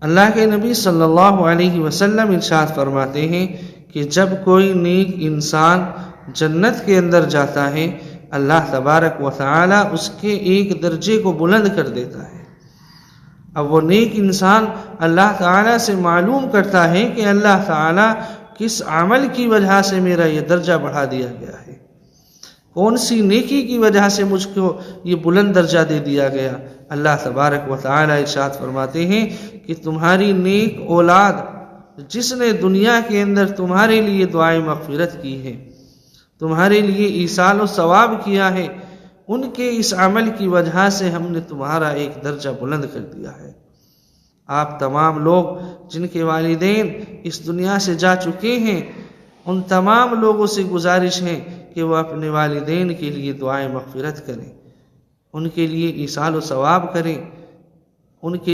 अल्लाह के नबी सल्लल्लाहु अलैहि वसल्लम इरशाद फरमाते हैं कि जब कोई नेक इंसान जन्नत के अंदर जाता है, अल्लाह तबारक व तआला उसके एक दर्जे को बुलंद कर देता है। अब वो नेक इंसान अल्लाह ताला से मालूम करता है कि अल्लाह ताला किस अमल की वजह से मेरा ये दर्जा बढ़ा दिया गया है, कौन सी नेकी की वजह से मुझको ये बुलंद दर्जा दे दिया गया। अल्लाह तबारक व तआला इरशाद फरमाते हैं कि तुम्हारी नेक औलाद जिसने दुनिया के अंदर तुम्हारे लिए दुआए मग़फ़िरत की है, तुम्हारे लिए ईसाल व सवाब किया है, उनके इस अमल की वजह से हमने तुम्हारा एक दर्जा बुलंद कर दिया है। आप तमाम लोग जिनके वालिदैन इस दुनिया से जा चुके हैं, उन तमाम लोगों से गुजारिश है कि वह अपने वालिदैन के लिए दुआए मग़फ़िरत करें, उनके लिए ईसाल व सवाब करें, उनके